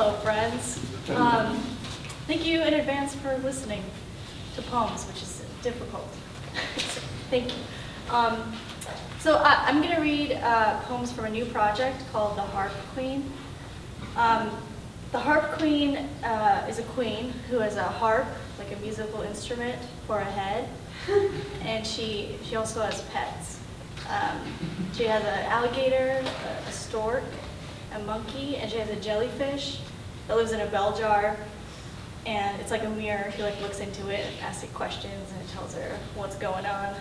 Hello, friends. Thank you in advance for listening to poems, which is difficult. Thank you. So I'm going to read poems from a new project called The Harp Queen. The Harp Queen is a queen who has a harp, like a musical instrument, for a head, and she also has pets. She has an alligator, a stork, a monkey, and she has a jellyfish that lives in a bell jar, and it's like a mirror. She looks into it and asks it questions, and it tells her what's going on.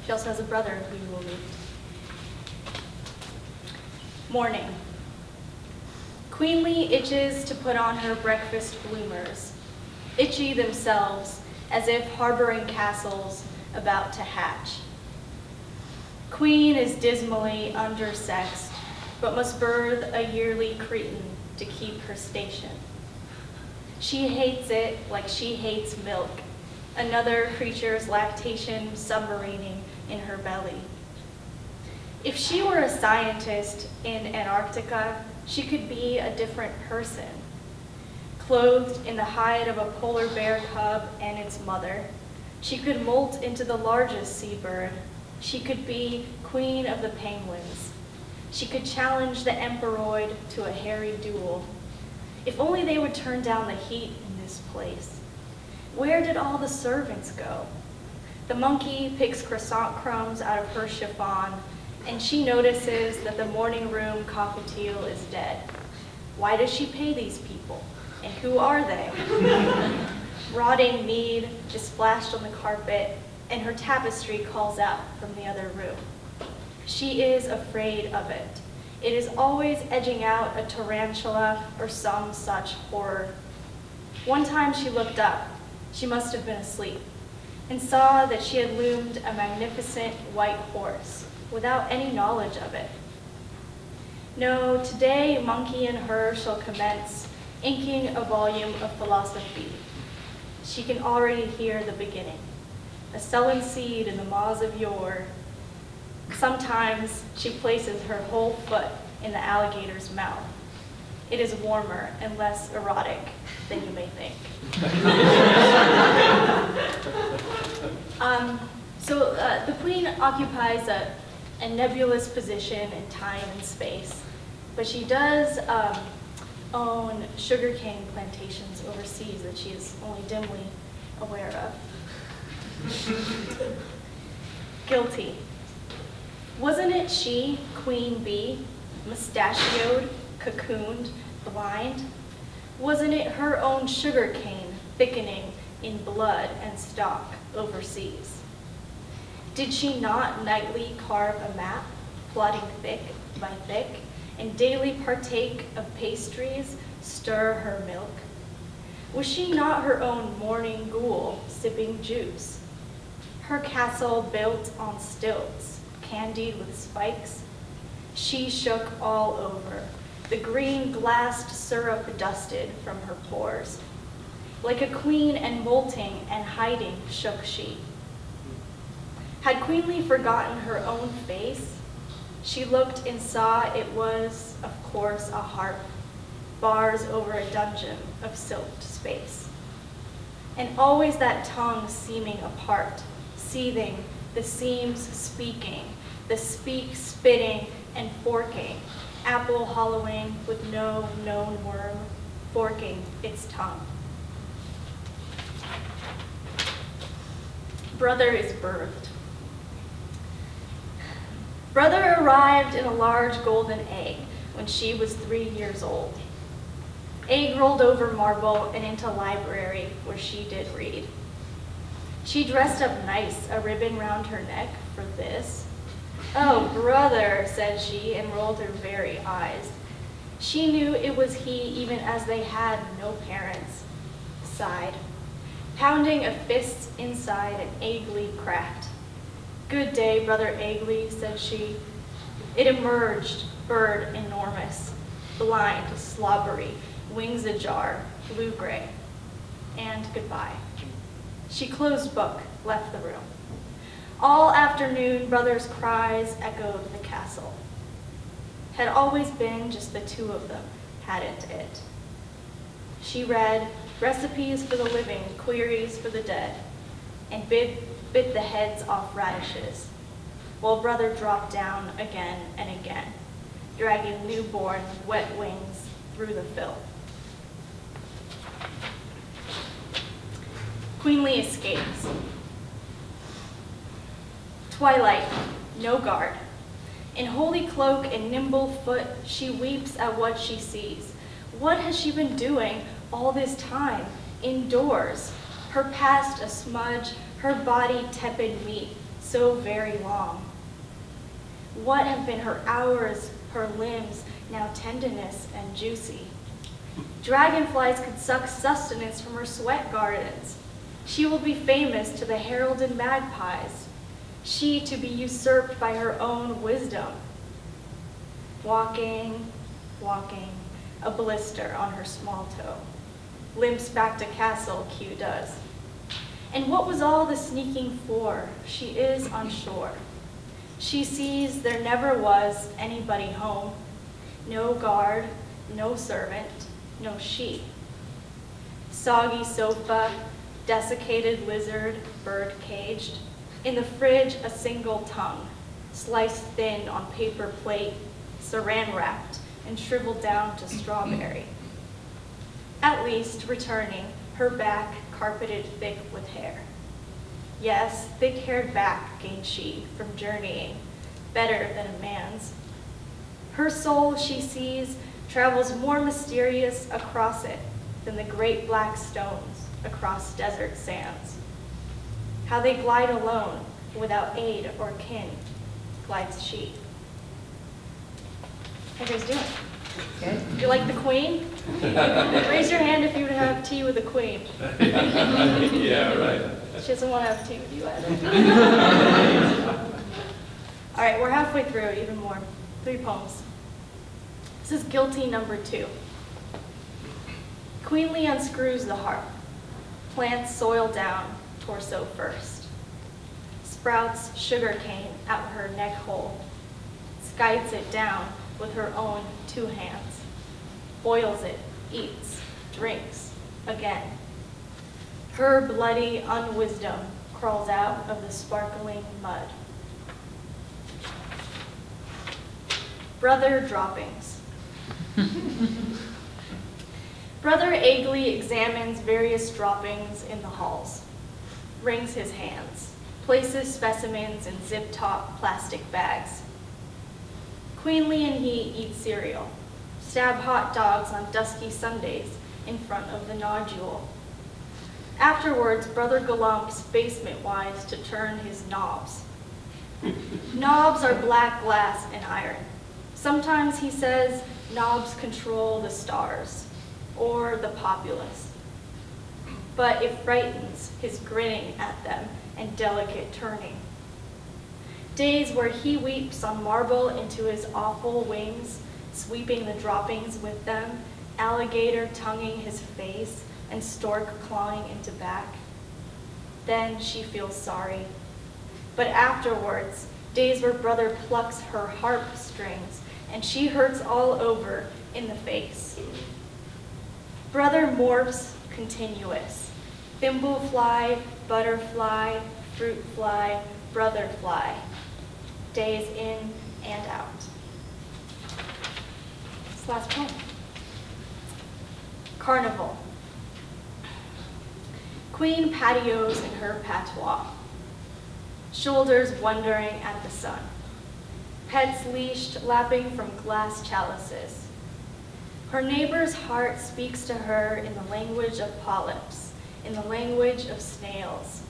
She also has a brother who you will meet. Morning. Queenly itches to put on her breakfast bloomers, itchy themselves as if harboring castles about to hatch. Queen is dismally undersexed, but must birth a yearly cretin to keep her station. She hates it like she hates milk, another creature's lactation submarining in her belly. If she were a scientist in Antarctica, she could be a different person. Clothed in the hide of a polar bear cub and its mother, she could molt into the largest seabird. She could be queen of the penguins. She could challenge the emperoid to a hairy duel. If only they would turn down the heat in this place. Where did all the servants go? The monkey picks croissant crumbs out of her chiffon, and she notices that the morning room cockatiel is dead. Why does she pay these people? And who are they? Rotting mead is splashed on the carpet, and her tapestry calls out from the other room. She is afraid of it. It is always edging out a tarantula or some such horror. One time she looked up, she must have been asleep, and saw that she had loomed a magnificent white horse without any knowledge of it. No, today monkey and her shall commence inking a volume of philosophy. She can already hear the beginning, a sullen seed in the maws of yore. Sometimes she places her whole foot in the alligator's mouth. It is warmer and less erotic than you may think. The queen occupies a nebulous position in time and space, but she does own sugarcane plantations overseas that she is only dimly aware of. Guilty. Wasn't it she, Queen Bee, mustachioed, cocooned, blind? Wasn't it her own sugarcane thickening in blood and stock overseas? Did she not nightly carve a map, plotting thick by thick, and daily partake of pastries, stir her milk? Was she not her own morning ghoul, sipping juice? Her castle built on stilts, candied with spikes? She shook all over, the green glassed syrup dusted from her pores. Like a queen and molting and hiding shook she. Had Queenly forgotten her own face? She looked and saw it was, of course, a harp, bars over a dungeon of silked space. And always that tongue seeming apart, seething, the seams speaking, the speak spitting and forking, apple hollowing with no known worm, forking its tongue. Brother is birthed. Brother arrived in a large golden egg when she was 3 years old. Egg rolled over marble and into library where she did read. She dressed up nice, a ribbon round her neck for this. Oh, brother, said she, and rolled her very eyes. She knew it was he even as they had no parents. Sighed, pounding a fist inside an Eggley cracked. Good day, Brother Eggley, said she. It emerged, bird enormous, blind, slobbery, wings ajar, blue-gray, and goodbye. She closed book, left the room. All afternoon, Brother's cries echoed the castle. Had always been just the two of them, hadn't it. She read recipes for the living, queries for the dead, and bit the heads off radishes, while brother dropped down again and again, dragging newborn wet wings through the filth. Queenly escapes. Twilight, no guard. In holy cloak and nimble foot, she weeps at what she sees. What has she been doing all this time, indoors? Her past a smudge, her body tepid meat, so very long. What have been her hours, her limbs, now tenderness and juicy? Dragonflies could suck sustenance from her sweat gardens. She will be famous to the heralded magpies. She to be usurped by her own wisdom. Walking, walking, a blister on her small toe. Limps back to castle, Q does. And what was all the sneaking for? She is on shore. She sees there never was anybody home. No guard, no servant, no sheep. Soggy sofa, desiccated lizard, bird caged. In the fridge, a single tongue, sliced thin on paper plate, saran wrapped, and shriveled down to strawberry. At least, returning, her back carpeted thick with hair. Yes, thick-haired back gained she from journeying, better than a man's. Her soul, she sees, travels more mysterious across it than the great black stones across desert sands. How they glide alone, without aid or kin, glides she. How you guys doing? Good. You like the Queen? Raise your hand if you would have tea with the Queen. Yeah, right. She doesn't want to have tea with you either. All right, we're halfway through, even more. 3 poems. This is Guilty number 2. Queenly unscrews the harp. Plants soil down, torso first. Sprouts sugarcane out her neck hole. Skites it down with her own 2 hands. Boils it, eats, drinks, again. Her bloody unwisdom crawls out of the sparkling mud. Brother droppings. Brother Agley examines various droppings in the halls, wrings his hands, places specimens in zip-top plastic bags. Queenly and he eat cereal, stab hot dogs on dusky Sundays in front of the nodule. Afterwards, Brother galumps basement-wise to turn his knobs. Knobs are black glass and iron. Sometimes, he says, knobs control the stars or the populace. But it frightens his grinning at them and delicate turning. Days where he weeps on marble into his awful wings, sweeping the droppings with them, alligator tonguing his face and stork clawing into back. Then she feels sorry. But afterwards, days where brother plucks her harp strings and she hurts all over in the face. Brother morphs continuous. Thimble fly, butterfly, fruit fly, brother fly. Days in and out. This last poem. Carnival. Queen patios in her patois. Shoulders wondering at the sun. Pets leashed, lapping from glass chalices. Her neighbor's heart speaks to her in the language of polyps, in the language of snails.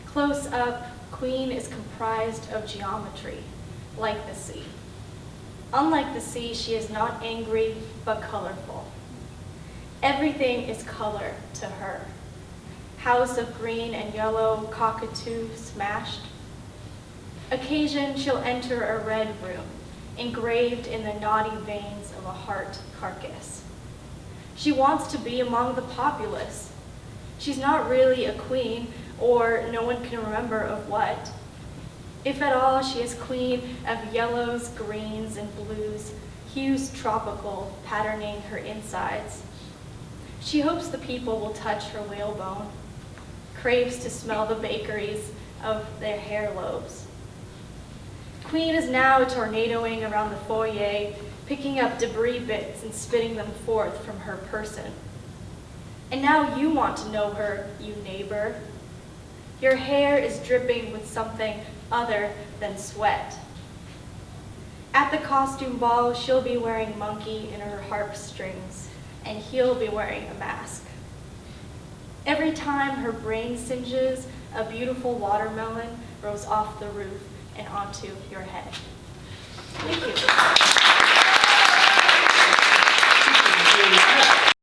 Close up, Queen is comprised of geometry, like the sea. Unlike the sea, she is not angry, but colorful. Everything is color to her. House of green and yellow, cockatoo smashed. Occasion she'll enter a red room, engraved in the knotty veins of a heart carcass. She wants to be among the populace. She's not really a queen, or no one can remember of what. If at all, she is queen of yellows, greens, and blues, hues tropical, patterning her insides. She hopes the people will touch her whalebone, craves to smell the bakeries of their hair lobes. Queen is now tornadoing around the foyer, picking up debris bits and spitting them forth from her person. And now you want to know her, you neighbor. Your hair is dripping with something other than sweat. At the costume ball, she'll be wearing monkey in her harp strings, and he'll be wearing a mask. Every time her brain singes, a beautiful watermelon rolls off the roof and onto your head. Thank you.